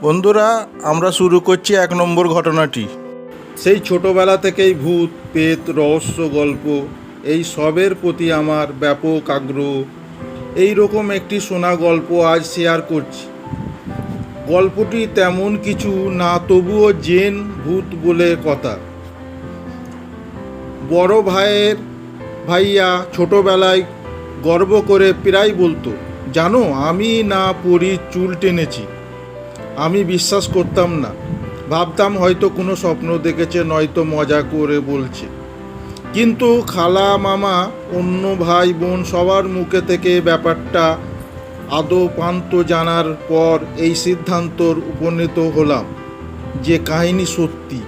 বন্ধুরা, আমরা শুরু করছি 1 নম্বর ঘটনাটি। সেই ছোটোবেলা থেকেই ভূত পেত রহস্য গল্প এই সবের প্রতি আমার ব্যাপক আগ্রহ। এই রকম একটি শোনা গল্প আজ শেয়ার করছি। গল্পটি তেমন কিছু না, তবুও জেন ভূত বলে কথা। বড় ভাইয়া ছোটোবেলায় গর্ব করে প্রায় বলতো, জানো আমি না পরীর চুল টেনেছি। আমি বিশ্বাস করতাম না, ভাবতাম হয়তো কোনো স্বপ্ন দেখেছে, নয়তো মজা করে বলছে। কিন্তু খালা মামা অন্য ভাই বোন সবার মুখে থেকে ব্যাপারটা আদৌপান্ত জানার পর এই সিদ্ধান্তর উপনীত হলাম যে কাহিনী সত্যি।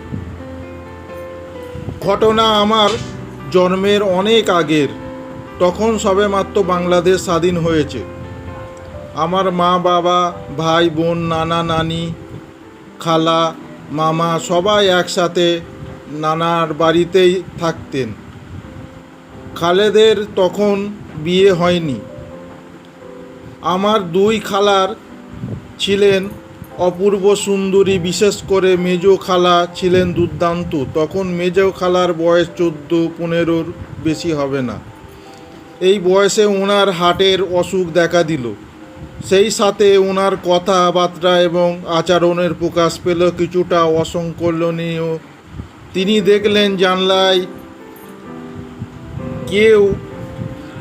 ঘটনা আমার জন্মের অনেক আগের। তখন সবেমাত্র বাংলাদেশ স্বাধীন হয়েছে। আমার মা বাবা ভাই বোন নানা নানি খালা মামা সবাই একসাথে নানার বাড়িতেই থাকতেন। খালেদের তখন বিয়ে হয়নি। আমার 2 খালার ছিলেন অপূর্ব সুন্দরী, বিশেষ করে মেজো খালা ছিলেন দুর্দান্ত। তখন মেজো খালার বয়স 14-15 বেশি হবে না। এই বয়সে ওনার হার্টের অসুখ দেখা দিল। সেই সাথে ওনার কথাবার্তা এবং আচরণের প্রকাশ পেল কিছুটা অসংকলনীয়। তিনি দেখলেন জানলায় কেউ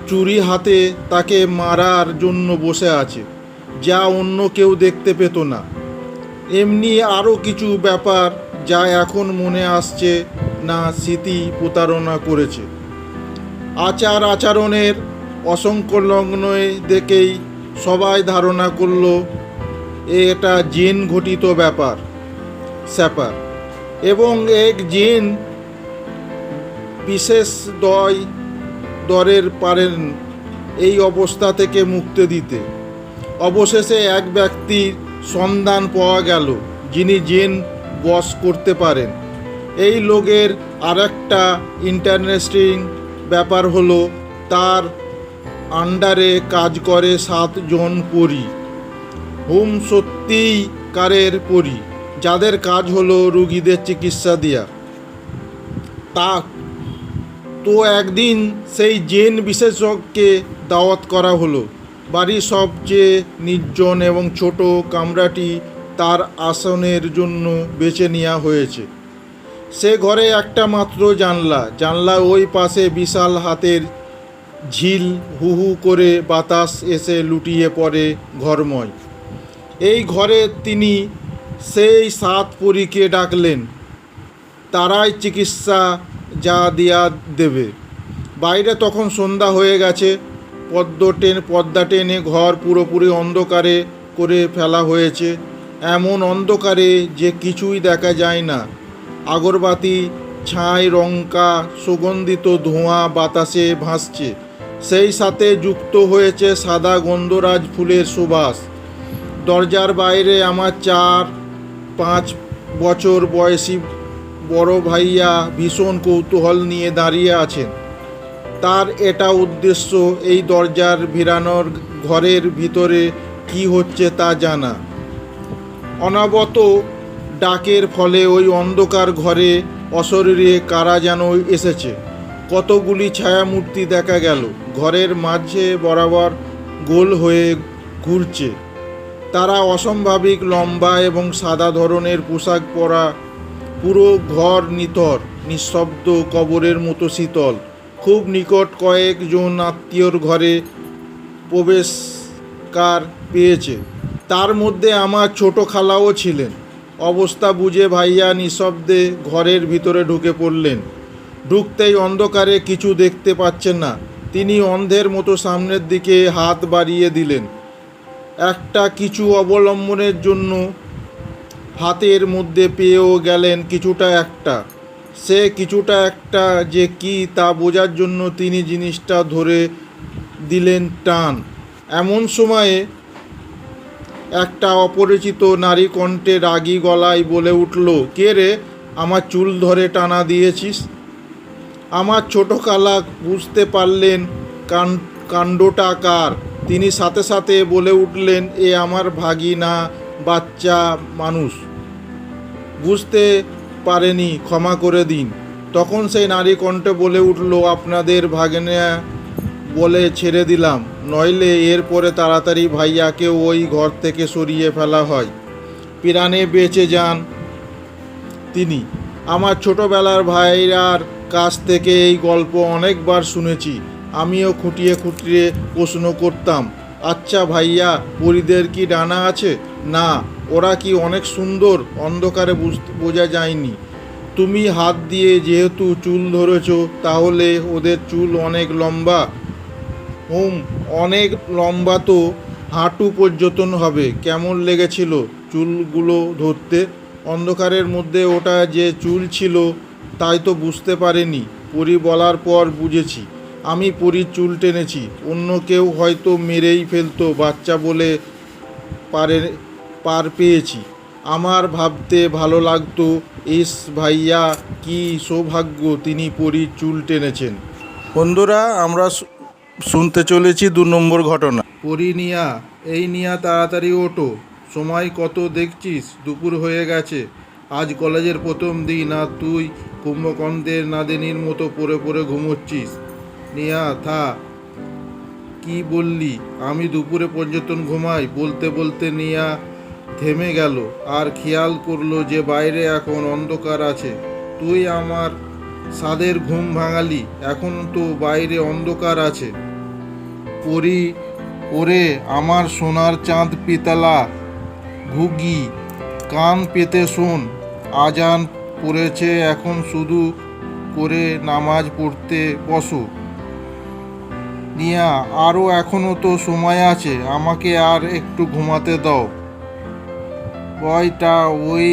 চুরি হাতে তাকে মারার জন্য বসে আছে, যা অন্য কেউ দেখতে পেত না। এমনি আরও কিছু ব্যাপার যা এখন মনে আসছে না, স্মৃতি প্রতারণা করেছে। আচরণের অসংকলগ্ন দেখেই সবাই ধারণা করল এটা জিন ঘটিত স্যাপার এবং এক জিন বিশেষ দরের পারেন এই অবস্থা থেকে মুক্তি দিতে। অবশেষে এক ব্যক্তির সন্ধান পাওয়া গেল যিনি জিন বশ করতে পারেন। এই লোকের আরেকটা ইন্টারেস্টিং ব্যাপার হলো তার আন্ডারে কাজ করে 7 জন পরী, হুম সত্যিকারের পরী, যাদের কাজ হলো রুগীদের চিকিৎসা দেয়া। তো একদিন সেই জিন বিশেষজ্ঞকে দাওয়াত করা হলো। বাড়ির সবচেয়ে নির্জন এবং ছোট কামরাটি তার আসনের জন্য বেছে নেওয়া হয়েছে। সে ঘরে একটা মাত্র জানলা ওই পাশে বিশাল হাতের ঝিল, হু হু করে বাতাস এসে লুটিয়ে পড়ে ঘরময়। এই ঘরে তিনি সেই 7 পরীকে ডাকলেন। তারাই চিকিৎসা যা দেয়া দেবে। বাইরে তখন সন্ধ্যা হয়ে গেছে। পর্দা টেনে ঘর পুরোপুরি অন্ধকারে করে ফেলা হয়েছে। এমন অন্ধকারে যে কিছুই দেখা যায় না। আগরবাতি ছাই রঙকা সুগন্ধিত ধোঁয়া বাতাসে ভাসছে। সেই সাথে যুক্ত হয়েছে সাদা গন্ধরাজ ফুলের সুবাস। দরজার বাইরে আমার 4-5 বছর বয়সী বড় ভাইয়া ভীষণ কৌতূহল নিয়ে দাঁড়িয়ে আছেন। তার এটা উদ্দেশ্য এই দরজার ভিড়ানোর ঘরের ভিতরে কি হচ্ছে তা জানা। অনবরত ডাকের ফলে ওই অন্ধকার ঘরে অশরীরে কারা যেন এসেছে। কতগুলি ছায়ামূর্তি দেখা গেল, ঘরের মাঝে বরাবর গোল হয়ে ঘুরছে। তারা অস্বাভাবিক লম্বা এবং সাদা ধরনের পোশাক পরা। পুরো ঘর নিঃশব্দ, কবরের মতো শীতল। খুব নিকট কয়েকজন আত্মীয়র ঘরে প্রবেশকার পেয়েছে। তার মধ্যে আমার ছোট খালাও ছিলেন। অবস্থা বুঝে ভাইয়া নিঃশব্দে ঘরের ভিতরে ঢুকে পড়লেন। ঢুকতেই অন্ধকারে কিছু দেখতে পাচ্ছেন না। তিনি অন্ধের মতো সামনের দিকে হাত বাড়িয়ে দিলেন একটা কিছু অবলম্বনের জন্য। হাতের মধ্যে পেয়েও গেলেন সে কিছুটা একটা যে কি তা বোঝার জন্য তিনি জিনিসটা ধরে দিলেন টান। এমন সময়ে একটা অপরিচিত নারী কণ্ঠে রাগী গলায় বলে উঠল, কে রে, আমার চুল ধরে টানা দিয়েছিস? আমার ছোট খালা বুঝতে পারলেন কাণ্ডটা কার। তিনি সাথে সাথে বলে উঠলেন, এ আমার ভাগিনা বাচ্চা মানুষ, বুঝতে পারেনি, ক্ষমা করে দিন। তখন সেই নারী কণ্ঠে বলে উঠল, আপনাদের ভাগ্নে বলে ছেড়ে দিলাম, নইলে এরপরে তাড়াতাড়ি ভাইয়াকে ওই ঘর থেকে সরিয়ে ফেলা হয়। প্রাণে বেঁচে যান তিনি। আমার ছোটবেলার ভাইয়ার কাছ থেকে এই গল্প অনেকবার শুনেছি। আমিও খুঁটিয়ে খুঁটিয়ে প্রশ্ন করতাম, আচ্ছা ভাইয়া, পরীদের কি ডানা আছে? না, ওরা কি অনেক সুন্দর? অন্ধকারে বোঝা যায়নি। তুমি হাত দিয়ে যেহেতু চুল ধরেছ, তাহলে ওদের চুল অনেক লম্বা। অনেক লম্বা তো, হাঁটু পর্যন্ত হবে। কেমন লেগেছিল চুলগুলো ধরতে? অন্ধকারের মধ্যে ওটা যে চুল ছিল তাই তো বুঝতে পারিনি। পরী বলার পর বুঝেছি, আমি পরীর চুল টেনেছি। অন্য কেউ হয়তো মেরেই ফেলতো, বাচ্চা বলে পার পেয়েছি। আমার ভাবতে ভালো লাগতো, ইস ভাইয়া, কি সৌভাগ্য তিনি পরীর চুল টেনেছেন। বন্ধুরা, আমরা শুনতে চলেছি 2 নম্বর ঘটনা। পরী, নিয়া, এই নিয়া, তাড়াতাড়ি ওঠো, সময় কত দেখছিস? দুপুর হয়ে গেছে। আজ কলেজের প্রথম দিন, আর তুই কুম্ভকর্ণের নাদিনীর মতো পড়ে পড়ে ঘুমোচ্ছিস। নিয়া, থা, কি বললি? আমি দুপুরে পর্যন্ত ঘুমাই? বলতে বলতে নিয়া থেমে গেল, আর খেয়াল করলো যে বাইরে এখন অন্ধকার আছে। তুই আমার সাদের ঘুম ভাঙালি, এখন তো বাইরে অন্ধকার আছে। পরী, ওরে আমার সোনার চাঁদ পিতলা ঘুগি, কান পেতে শোন, আজান পড়েছে, এখন শুধু করে নামাজ পড়তে বসো। নিয়া, আরও এখনো তো সময় আছে, আমাকে আর একটু ঘুমাতে দাও। বয়টা ওই,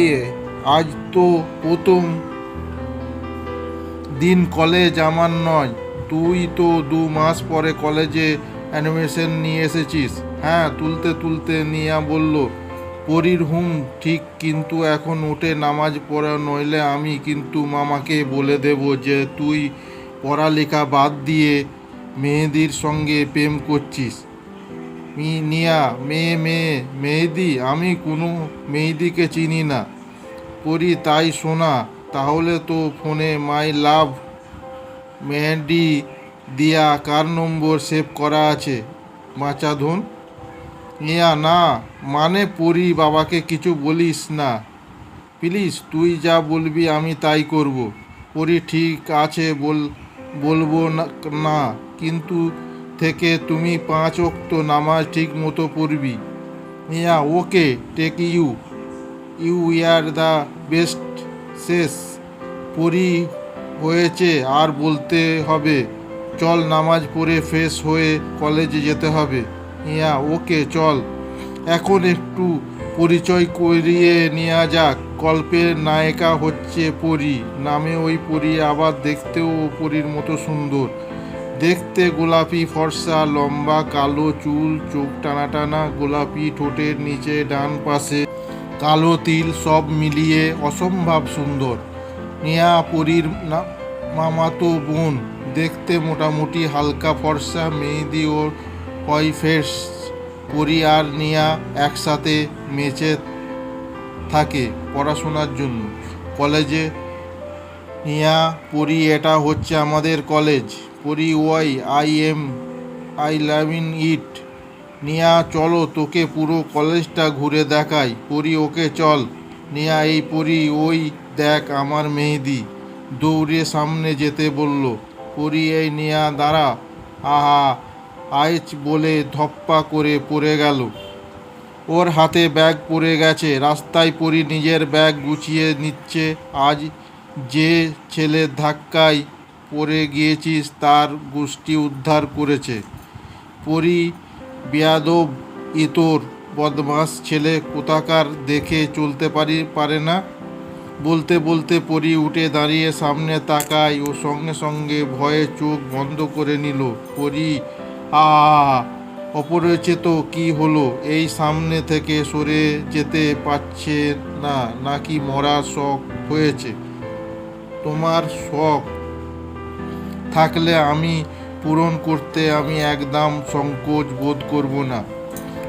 আজ তো প্রথম দিন কলেজ আমার নয়। তুই তো 2 মাস পরে কলেজে অ্যাডমিশন নিয়ে এসেছিস। হ্যাঁ, তুলতে তুলতে নিয়া বলল। পরীর হুম ঠিক, কিন্তু এখন উঠে নামাজ পড়া, নইলে আমি কিন্তু মামাকে বলে দেব যে তুই পড়ালেখা বাদ দিয়ে মেহেদির সঙ্গে প্রেম করছিস। নিয়া, মেহেদি? আমি কোনো মেহেদিকে চিনি না। পরী, তাই শোনা, তাহলে তো ফোনে মাই লাভ মেহেদি দিয়া কার নম্বর সেভ করা আছে? মাচাধন। নিয়া, না মানে পরী, বাবাকে কিছু বলিস না প্লিজ, তুই যা বলবি আমি তাই করব। পরী, ঠিক আছে, বলবো না, কিন্তু থেকে তুমি 5 ওয়াক্ত নামাজ ঠিক মতো পড়বি। নিয়া, okay, take you are the best. শেষ। পরী, হয়েছে আর বলতে হবে? চল, নামাজ পড়ে ফ্রেশ হয়ে কলেজে যেতে হবে। ইয়া, ওকে, চল। এখন একটু পরিচয় করিয়ে নেওয়া যাক। গল্পের নায়িকা হচ্ছে পরী। নামে ওই পরী, আবার দেখতেও পরীর মতো সুন্দর। দেখতে গোলাপি ফর্সা, লম্বা কালো চুল, চোখ টানা টানা, গোলাপি ঠোঁটের নিচে ডান পাশে কালো তিল, সব মিলিয়ে অসম্ভব সুন্দর। নিয়া পরীর মামাতো বোন। দেখতে মোটামুটি হালকা ফর্সা, মেহেদি ওর হয় ফেস। পরী আর নিয়া একসাথে মেচে থাকে পড়াশোনার জন্য কলেজে। নিয়া, পরী, এটা হচ্ছে আমাদের college. Pari, why I loving it. নিয়া, চলো, তোকে পুরো কলেজটা ঘুরে দেখাই। পরী, ওকে, চল। নিয়া, এই পরী, ওই দেখ আমার মেহেদি। দৌড়ে সামনে যেতে বলল। পরী, এই নিয়া, দাঁড়া। আহা, আইচ বলে ধপ্পা করে পড়ে গেল। ওর হাতে ব্যাগ পড়ে গেছে। রাস্তায় পরী নিজের ব্যাগ গুছিয়ে নিচ্ছে। আজ যে ছেলের ধাক্কায় পড়ে গিয়েছিস তার গোষ্ঠী উদ্ধার করেছে। পরী, বেয়াদব, ইতর বদমাস ছেলে কোথাকার, দেখে চলতে পারে না। বলতে বলতে পরী উঠে দাঁড়িয়ে সামনে তাকায় ও সঙ্গে সঙ্গে ভয়ে চোখ বন্ধ করে নিল। পরী, অপরিচিত কি হলো? এই সামনে থেকে সরে যেতে পারছে না নাকি মরার শখ হয়েছে? তোমার শখ থাকলে আমি পূরণ করতে আমি একদম সংকোচ বোধ করব না।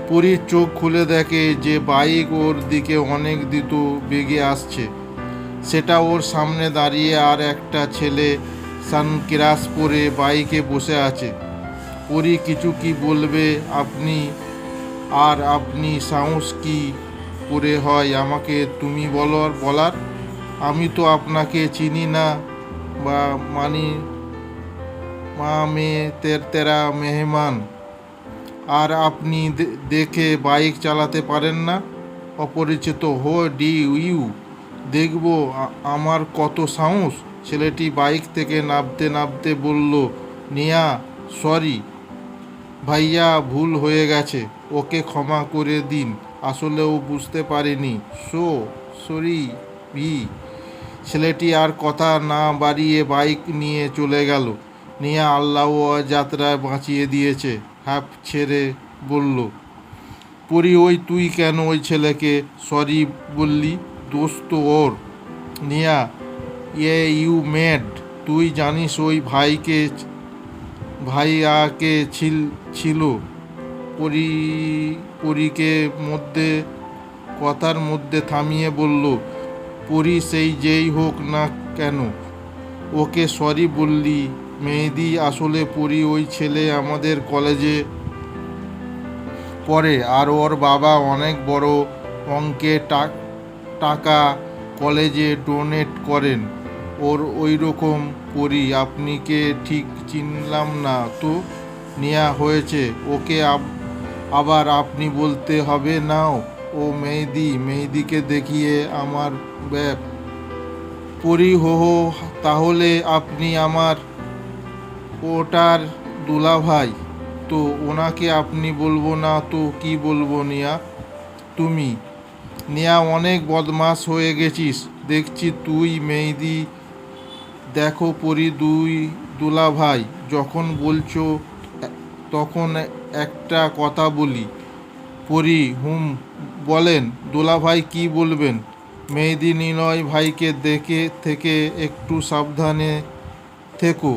পরীর চোখ খুলে দেখে যে বাইক ওর দিকে অনেক দ্রুত বেগে আসছে। সেটা ওর সামনে দাঁড়িয়ে আর একটা ছেলে সানগ্লাস পরে বাইকে বসে আছে। পরী কিছু কি বলবে আপনি সাহস কি করে হয় আমাকে তুমি বলার? আমি তো আপনাকে চিনি না বা মানি মে তেরা মেহমান। আর আপনি দেখে বাইক চালাতে পারেন না? অপরিচিত হো ডি ইউ দেখবো আমার কত সাহস। ছেলেটি বাইক থেকে নামতে নামতে বলল, নিয়া সরি ভাইয়া, ভুল হয়ে গেছে, ওকে ক্ষমা করে দিন, আসলে ও বুঝতে পারেনি, সরি ভি। ছেলেটি আর কথা না বাড়িয়ে বাইক নিয়ে চলে গেল। নিয়া আল্লাহ যাত্রায় বাঁচিয়ে দিয়েছে হাঁপ ছেড়ে বলল। পরি, তুই কেন ওই ছেলেকে সরি বললি? দোষ তো ওর। নিয়া, ইউ মেড, তুই জানিস ওই ভাইয়াকে ছিল। পরীকে কথার মধ্যে থামিয়ে বলল, পরি সেই যেই হোক না কেন, ওকে সরি বললি? মেহেদি, আসলে পরি ওই ছেলে আমাদের কলেজে পড়ে, আর ওর বাবা অনেক বড় অঙ্কের টাকা কলেজে ডোনেট করেন। ওই রকম পরি। আপনি কে ঠিক চিনলাম না তো। নেওয়া হয়েছে ওকে আবার আপনি বলতে হবে নাও। ও মেহেদিকে দেখিয়ে আমার ব্যাপ। পরি, হো, তাহলে আপনি আমার ওটার দুলাভাই তো, ওনাকে আপনি বলবো না তো কি বলবো? নিয়া, তুমি। নিয়া, অনেক বদমাশ হয়ে গেছিস দেখছি তুই। মেহেদি, দেখো পরি, দুলাভাই যখন বলছো তখন একটা কথা বলি। পরি, বলেন দুলাভাই, কি বলবেন? মেহেদি, নিলয় ভাইকে দেখে থেকে একটু সাবধানে থেকো,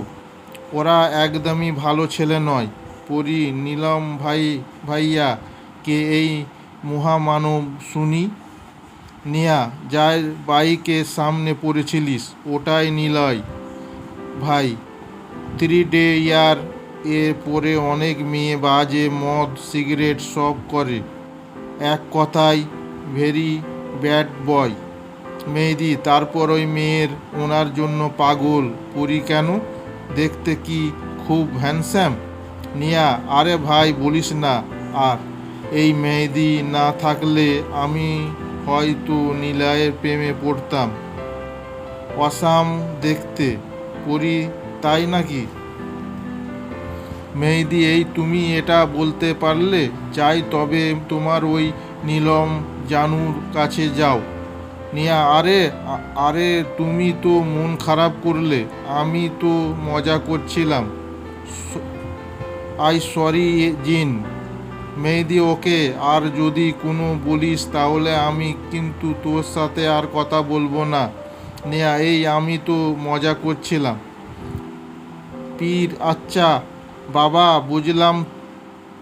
ওরা একদমই ভালো ছেলে নয়। পরি, নীলম ভাইয়া কে এই মহামানব শুনি? নিয়া, যার বাইকের সামনে পড়েছিলিস ওটাই নিলয় ভাই। 3 ইয়ার এর পরে অনেক মেয়ে বাজে মদ সিগারেট সব করে, এক কথায় ভেরি ব্যাড বয়। মেহেদি, তারপর ওই মেয়ের ওনার জন্য পাগল। পরি, কেন? দেখতে কি খুব হ্যান্ডসাম? নিয়া, আরে ভাই বলিস না। আর এই মেহেদি না থাকলে আমি হয়তো নিলয়ের প্রেমে পড়তাম। অসাম দেখতে। পরি, তাই নাকি? মেহেদি, তুমি এটা বলতে পারলে? যাই তবে তোমার ওই নীলম জানুর কাছে যাও। নিয়া, আরে তুমি তো মন খারাপ করলে, আমি তো মজা করছিলাম। আই সরি জিন। মেহেদি, ওকে, আর যদি কোনো বলিস তাহলে আমি কিন্তু তোর সাথে আর কথা বলবো না। নেয়া, আমি তো মজা করছিলাম। পীর, আচ্ছা বাবা, বুঝলাম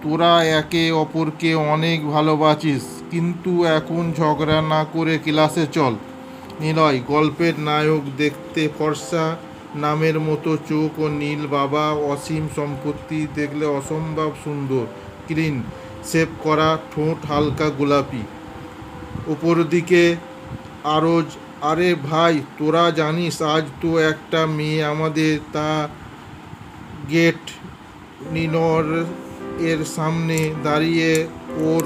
তোরা একে অপরকে অনেক ভালোবাসিস, কিন্তু এখন ঝগড়া না করে ক্লাসে চল। নিলয়, গল্পের নায়ক, দেখতে ফর্সা, নামের মতো চোখ ও নীল বাবা, অসীম সম্পত্তি, দেখলে অসম্ভব সুন্দর, ক্লিন শেভ করা ঠোঁট, হালকা গোলাপি। ওপর দিকে আরজ, আরে ভাই তোরা জানিস আজ তো একটা মেয়ে আমাদের গেট নিনর এর সামনে দাঁড়িয়ে ওর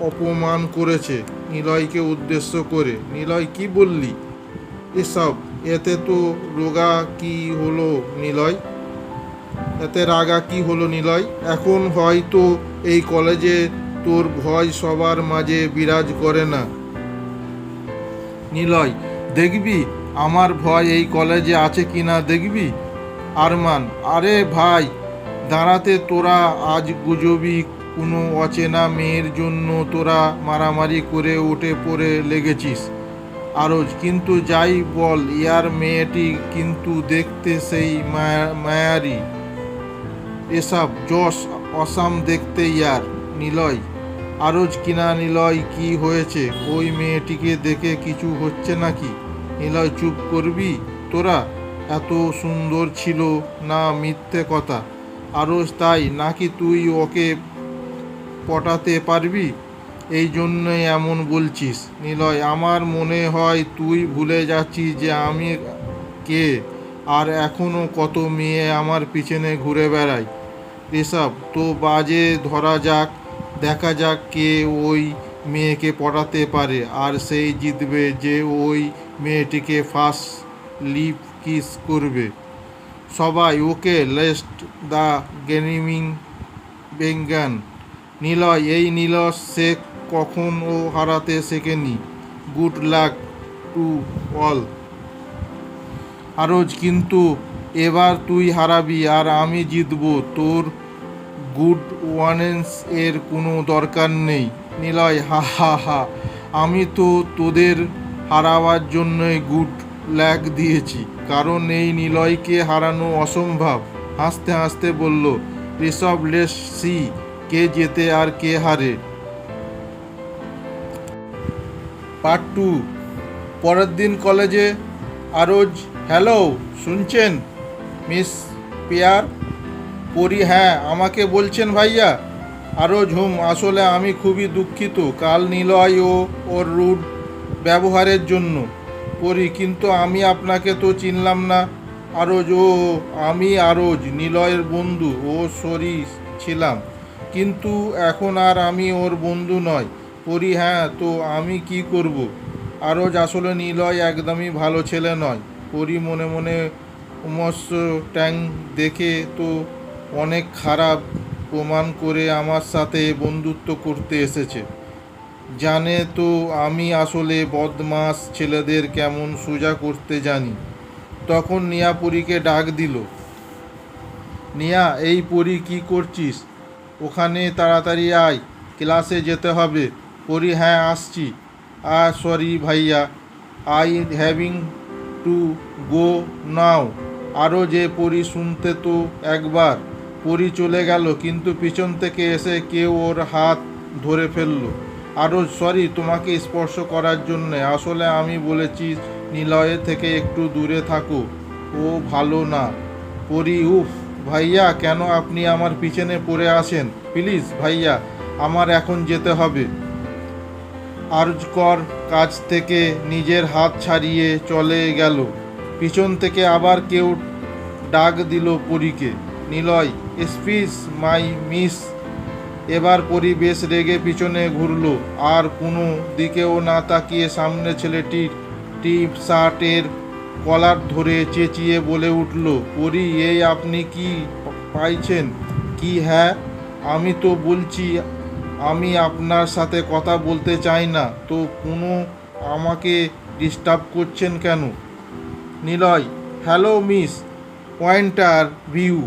অপমান করেছে নিলয়কে উদ্দেশ্য করে। নিলয়, কি বললি এসব? এতে তো রোগা কি হলো নিলয়? এতে রাগা কি হলো নিলয়? এখন হয়তো এই কলেজে তোর ভয় সবার মাঝে বিরাজ করে না। নিলয়, দেখবি আমার ভয় এই কলেজে আছে কিনা দেখবি। আরমান, আরে ভাই দাঁড়াতে, তোরা আজ গুজবি কোনো অচেনা মেয়ের জন্য তোরা মারামারি করে উঠে পড়ে লেগেছিস। আরজ, কিন্তু যাই বল ইয়ার মেয়েটি কিন্তু দেখতে সেই মায়ারি। এসব জশ অসাম দেখতে ইয়ার। নিলয়। আরজ কিনা নিলয়, কি হয়েছে? ওই মেয়েটিকে দেখে কিছু হচ্ছে নাকি? নিলয়, চুপ করবি তোরা? এত সুন্দর ছিল না? মিথ্যে কথা। আরজ, তাই নাকি? তুই ওকে পটাতে পারবি? এই জন্যই এমন বলছিস? নিলয়, আমার মনে হয় তুই ভুলে যাচ্ছিস যে আমি কে, আর এখনও কত মেয়ে আমার পিছনে ঘুরে বেড়ায়। এসব তো বাজে, ধরা যাক, দেখা যাক কে ওই মেয়েকে পটাতে পারে, আর সেই জিতবে যে ওই মেয়েটিকে ফার্স্ট লিপ কিস করবে। সবাই ওকে লেস্ট দ্য গেমিং বেঙ্গান। নিলয়, এই নিলয়, সে কখনও হারাতে শেখেনি। Good luck to all. আরজ, কিন্তু এবার তুই হারাবি আর আমি জিতবো। তোর গুড ওয়ানেন্স এর কোনো দরকার নেই। নিলয়, হা হা হা, আমি তো তোদের হারাবার জন্যই গুড ল্যাক দিয়েছি, কারণ এই নিলয়কে হারানো অসম্ভব। হাসতে হাসতে বলল ঋষভ, লেটস সি কে জেতে আর কে হারে। পার্ট 2। পরের দিন কলেজে। আরজ, হ্যালো, শুনছেন মিস পেয়ার? পরি, হ্যাঁ, আমাকে বলছেন ভাইয়া? আরজ, আসলে আমি খুবই দুঃখিত কাল নিলয় ও ওর রুড ব্যবহারের জন্য। পরি, কিন্তু আমি আপনাকে তো চিনলাম না। আরজ, আমি আরজ, নিলয়ের বন্ধু। ও সরি ছিলাম, কিন্তু এখন আর আমি ওর বন্ধু নয়। পরি, হ্যাঁ, তো আমি কি করব? আরজ, আসলে নিলয় একদমই ভালো ছেলে নয়। পরি মনে মনে উমস্য ট্যাং দেখে তো অনেক খারাপ, প্রমাণ করে আমার সাথে বন্ধুত্ব করতে এসেছে। জানে তো আমি আসলে বদমাস ছেলেদের কেমন সোজা করতে জানি। তখন নিয়া পরীকে ডাক দিল। নিয়া, এই পরি, কি করছিস ওখানে? তাড়াতাড়ি আয়, ক্লাসে যেতে হবে। পরি, হ্যাঁ, আসছি। সরি ভাইয়া, আই হ্যাভিং টু গো নাও। আরও যে পরি, শুনতে তো একবার। পরি চলে গেল, কিন্তু পিছন থেকে এসে কেউ ওর হাত ধরে ফেলল। আরও, সরি তোমাকে স্পর্শ করার জন্যে। আসলে আমি বলেছি নিলয়ের থেকে একটু দূরে থাকো, ও ভালো না। পরি, উফ ভাইয়া, কেন আপনি আমার পিছনে পড়ে আসেন? প্লিজ ভাইয়া, আমার এখন যেতে হবে। আরজকর কাছ থেকে নিজের হাত ছাড়িয়ে চলে গেল। পিছন থেকে আবার কেউ ডাক দিল পরীকে, নিলয়, এক্সকিউজ মাই মিস। এবার পরি বেশ রেগে পিছনে ঘুরল, আর কোনো দিকেও না তাকিয়ে সামনে ছেলেটির টি শার্টের কলার ধরে চেঁচিয়ে বলে উঠল, পরি, এই আপনি কি পাইছেন কি? হ্যাঁ, আমি তো বলছি আমি আপনার সাথে কথা বলতে চাই না, তো কোনো আমাকে ডিস্টার্ব করছেন কেন? Niloy, hello miss pointer view,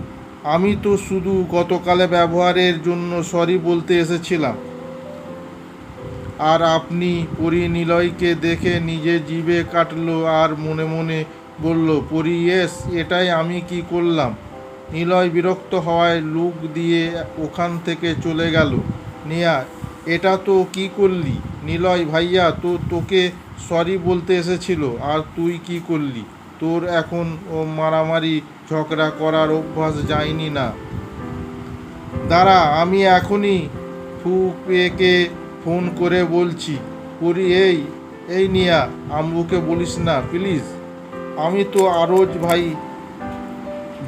আমি তো শুধু গতকালে ব্যবহারের জন্য সরি বলতে এসেছিলাম। আর আপনি? পরি নিলয়কে দেখে নিজে জিভে কাটলো আর মনে মনে বলল, পরি, ইয়েস, এটাই আমি কি করলাম? নিলয় বিরক্ত হওয়ায় লুক দিয়ে ওখান থেকে চলে গেল। নিয়া, এটা তো কি করলি? নিলয়, ভাইয়া তো তোকে সরি বলতে এসেছিল, আর তুই কি করলি? তোর এখন ও মারামারি ঝগড়া করার অভ্যাস যায়নি না? দাঁড়া, আমি এখনই ফুপেকে ফোন করে বলছি। পরি, এই নিয়া, আম্মুকে বলিস না প্লিজ। আমি তো আরজ ভাই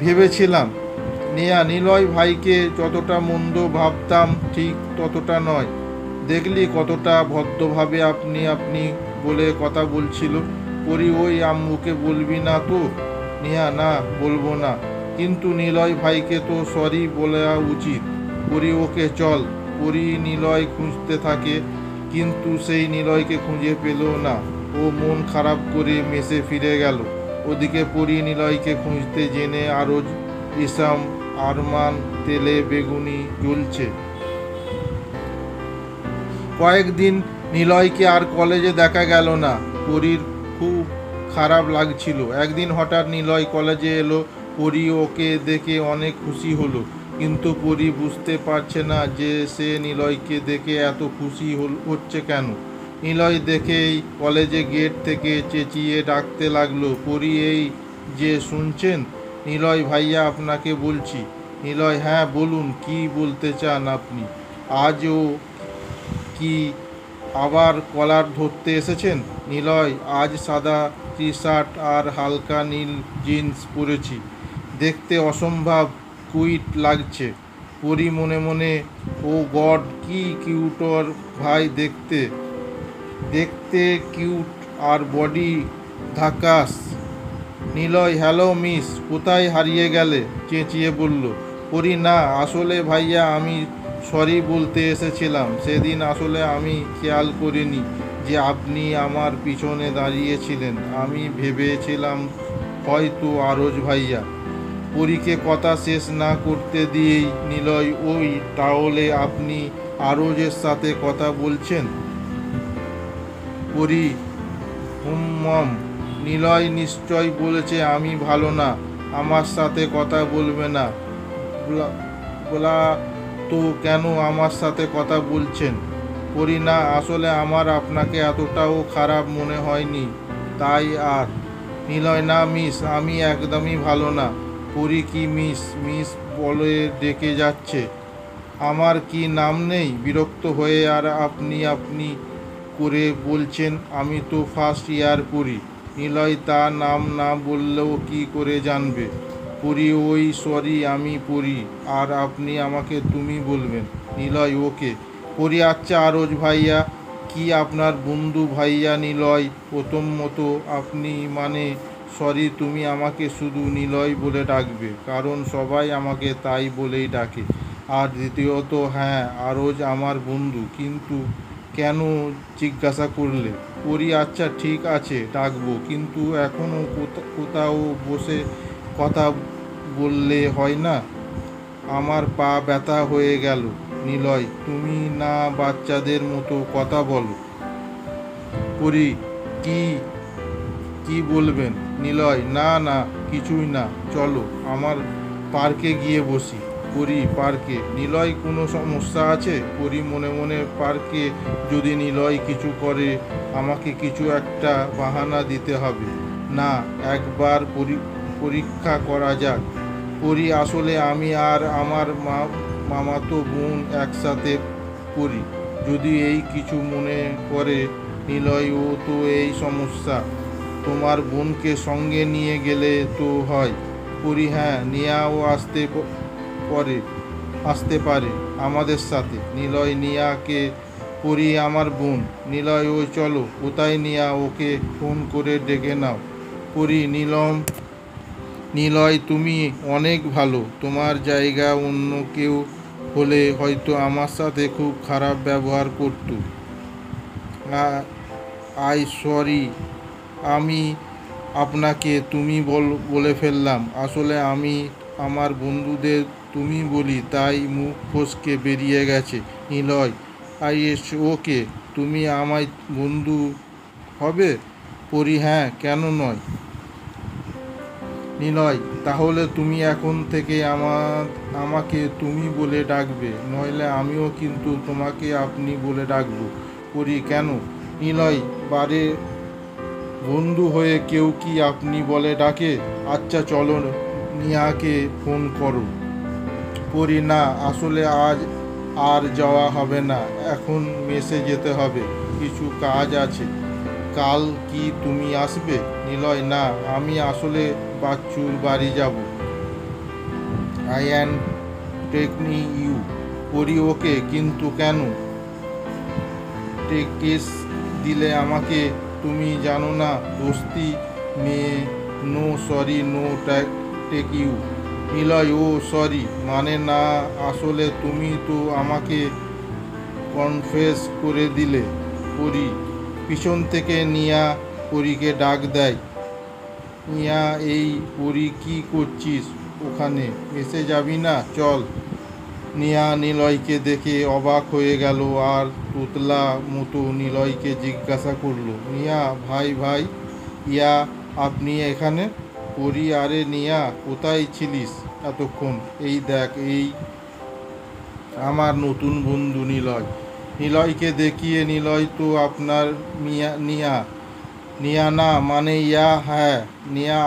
ভেবেছিলাম। নিয়া, নিলয় ভাইকে যতটা মন্দ ভাবতাম ঠিক ততটা নয়। দেখলি কতটা ভদ্রভাবে আপনি আপনি বলে কথা বলছিল। পরি, ওই আম্মুকে বলবি না তো? নিয়া, না, বলবো না, কিন্তু নিলয় ভাইকে তো সরি বলা উচিত। পরি, ওকে চল। পরি নিলয় খুঁজতে থাকে, কিন্তু সেই নিলয়কে খুঁজে পেল না। ও মন খারাপ করে মেসে ফিরে গেল। ওদিকে পরি নিলয়কে খুঁজতে জেনে আরও ইসাম আরমান তেলে বেগুনি জ্বলছে। কয়েকদিন নিলয়কে আর কলেজে দেখা গেল না। পরির খুব খারাপ লাগছিল। একদিন হঠাৎ নিলয় কলেজে এলো। পরি ওকে দেখে অনেক খুশি হলো। কিন্তু পরি বুঝতে পারছে না যে সে নিলয়কে দেখে এত খুশি হচ্ছে কেন। নিলয় দেখেই কলেজে গেট থেকে চেঁচিয়ে ডাকতে লাগলো, পরি এই যে শুনছেন? নিলয় ভাইয়া আপনাকে বলছি। নিলয় হ্যাঁ বলুন, কি বলতে চান আপনি? আজও কি আবার কলার ধরতে এসেছেন? নিলয় আজ সাদা টি শার্ট আর হালকা নীল জিন্স পরেছি, দেখতে অসম্ভব কুইট লাগছে। পরি মনে মনে, ও গড কি কিউটর ভাই, দেখতে দেখতে কিউট আর বডি ধাকাস। নিলয় হ্যালো মিস, কোথায় হারিয়ে গেলে? চেঁচিয়ে বলল। পরি না আসলে ভাইয়া আমি সরি বলতে এসেছিলাম। সেদিন আসলে আমি খেয়াল করিনি যে আপনি আমার পিছনে দাঁড়িয়েছিলেন। আমি ভেবেছিলাম হয়তো আরজ ভাইয়া। পরীকে কথা শেষ না করতে দিয়েই নিলয়, ওই তাহলে আপনি আরজের সাথে কথা বলছেন? পরি হুম। নিলয় নিশ্চয় বলেছে আমি ভালো না, আমার সাথে কথা বলবে না। বলা বলা তো কেন আমার সাথে কথা বলছেন? পরি না আসলে আমার আপনাকে এতটাও খারাপ মনে হয়নি তাই। আর নিলয় না মিস, আমি একদমই ভালো না। পরি কি মিস মিস বলে ডেকে যাচ্ছে? আমার কি নাম নেই? বিরক্ত হয়ে আর আপনি আপনি করে বলছেন। আমি তো ফার্স্ট ইয়ার পড়ি। নিলয় তার নাম না বললেও কি করে জানবে? পড়ি ওই সরি আমি পড়ি, আর আপনি আমাকে তুমি বলবেন। নিলয় ওকে। পড়ি আচ্ছা আরজ ভাইয়া কি আপনার বন্ধু ভাইয়া? নিলয় প্রথম মতো আপনি মানে সরি, তুমি আমাকে শুধু নিলয় বলে ডাকবে, কারণ সবাই আমাকে তাই বলেই ডাকে। আর দ্বিতীয়ত হ্যাঁ আরজ আমার বন্ধু, কিন্তু কেন জিজ্ঞাসা করলে? পরি আচ্ছা ঠিক আছে ডাকবো, কিন্তু এখনও কোথাও বসে কথা বললে হয় না? আমার পা ব্যথা হয়ে গেল। নিলয় তুমি না বাচ্চাদের মতো কথা বলো। পরি কি কি বলবেন? নিলয় না না কিছুই না, চলো আমার পার্কে গিয়ে বসি। পরি পার্কে? নিলয় কোনো সমস্যা আছে? পরি মনে মনে, পার্কে যদি নিলয় কিছু করে আমাকে কিছু একটা বাহানা দিতে হবে। না একবার পরীক্ষা করা যাক। পরি আসলে আমি আর আমার মামাতো বোন একসাথে পড়ি, যদি এই কিছু মনে করে। নিলয় ও তো এই সমস্যা, তোমার বোনকে সঙ্গে নিয়ে গেলে তো হয়। পরি হ্যাঁ নিয়াও আসতে পারে আমাদের সাথে। নিলয় নিয়াকে? পরি আমার বোন। নিলয় ওই চলো। কোথায় নিয়া? ওকে ফোন করে ডেকে নাও। পরি নিলয় তুমি অনেক ভালো, তোমার জায়গা অন্য কেউ হলে হয়তো আমার সাথে খুব খারাপ ব্যবহার করতো। আই সরি, আমি আপনাকে তুমি বলে ফেললাম। আসলে আমি আমার বন্ধুদের তুমি বলি, তাই মুখ ফসকে বেরিয়ে গেছে। নিলয় আই এস ওকে, তুমি আমায় বন্ধু হবে? পরি হ্যাঁ কেন নয়। নিলয় তাহলে তুমি এখন থেকে আমাকে তুমি বলে ডাকবে, নইলে আমিও কিন্তু তোমাকে আপনি বলে ডাকবো। পরি কেন? নিলয় বারে বন্ধু হয়ে কেউ কি আপনি বলে ডাকে? আচ্ছা চলো নিয়াকে ফোন করো। পরি না আসলে আজ আর যাওয়া হবে না, এখন মেসে যেতে হবে, কিছু কাজ আছে। কাল কি তুমি আসবে? নিলয় না আমি আসলে বাচ্চুর বাড়ি যাব। I am taking you. Pari okay, কিন্তু কেন? কেস দিলে আমাকে, তুমি জানো না দোস্তি মেয়ে। No sorry no take you. Niloy ও সরি মানে না, আসলে তুমি তো আমাকে কনফেস করে দিলে। পরি পিছন থেকে নিয়া পরীকে ডাক দেয়। নিয়া এই পরি কি করছিস ওখানে? এসে যাবি না? চল। নিয়া নিলয়কে দেখে অবাক হয়ে গেল আর তোতলা মতো নিলয়কে জিজ্ঞাসা করলো, নিয়া ভাই ইয়া আপনি এখানে? পরি আরে নিয়া কোথায় ছিলিস এতক্ষণ। এই দেখ, এই আমার নতুন বন্ধু নিলয়। নিলয়কে দেখিয়ে, নিলয় তো আপনার নিয়া। নিয়া না মানে ইয়া? হ্যাঁ নিয়া।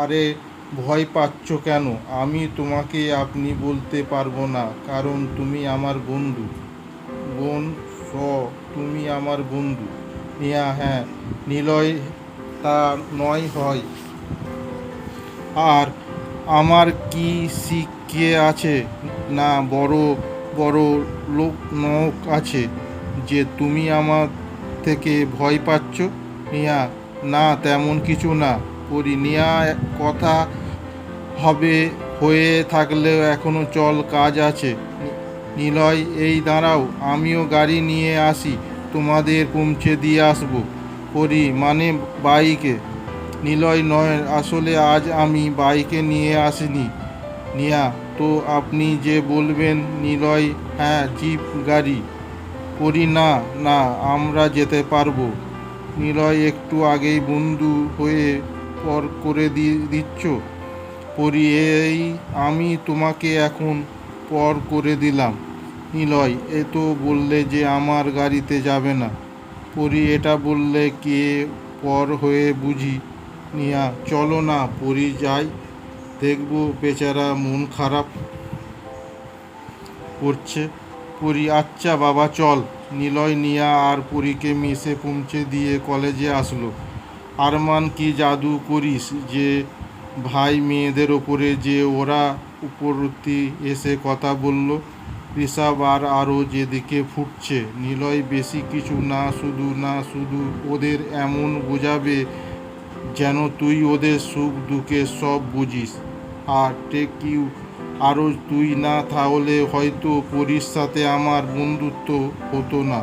আরে ভয় পাচ্ছ কেন? আমি তোমাকে আপনি বলতে পারবো না, কারণ তুমি আমার বন্ধু। বোন স তুমি আমার বন্ধু। নিয়া হ্যাঁ। নিলয় তা নয় হয়। আর আমার কি শিখে আছে না বড় বড় লোক আছে যে তুমি আমার থেকে ভয় পাচ্ছ? নিয়া না, তেমন কিছু না। পরি নিয়া কথা হবে হয়ে থাকলেও এখনো চল, কাজ আছে। নিলয় এই দাঁড়াও, আমিও গাড়ি নিয়ে আসি, তোমাদের পৌঁছে দিয়ে আসবো। পরি মানে বাইকে? নিলয় নয়, আসলে আজ আমি বাইকে নিয়ে আসিনি। নিয়া তো আপনি যে বলবেন। নিলয় হ্যাঁ, জিপ গাড়ি। পরি না না, আমরা যেতে পারবো। নিলয় একটু আগেই বন্ধু হয়ে পর করে দিচ্ছ। পরি এই আমি তোমাকে এখন পর করে দিলাম। নিলয় এ তো বললে যে আমার গাড়িতে যাবে না। পরি এটা বললে কে পর হয়ে বুঝি? নিয়া চলো না পরি যাই, দেখবো বেচারা মন খারাপ করছে। পরি আচ্ছা বাবা চল। নিলয় নিয়া আর পরীকে মিশে পৌঁছে দিয়ে কলেজে আসলো। আরমান কি জাদু করিস যে ভাই মেয়েদের ওপরে, যে ওরা উপরতি এসে কথা বলল। ঋষভ আর আরও যেদিকে ফুটছে। নিলয় বেশি কিছু না, শুধু ওদের এমন বোঝাবে যেন তুই ওদের সুখ দুঃখের সব বুঝিস। আর টেক ইউ আরও তুই না তাহলে হয়তো পরীর সাথে আমার বন্ধুত্ব হতো না।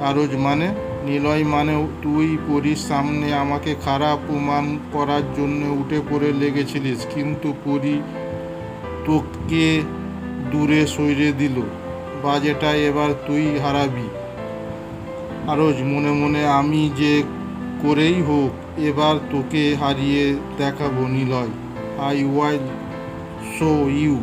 আরজ মানে? নিলয় মানে তুই পরীর সামনে আমাকে খারাপ প্রমাণ করার জন্য উঠে পড়ে লেগেছিলিস, কিন্তু পরী তোকে দূরে সরিয়ে দিল। বাজেটা এবার তুই হারাবি। আরজ মনে মনে আমি যে করেই হোক এবার তোকে হারিয়ে দেখাবো Niloy. I will show you.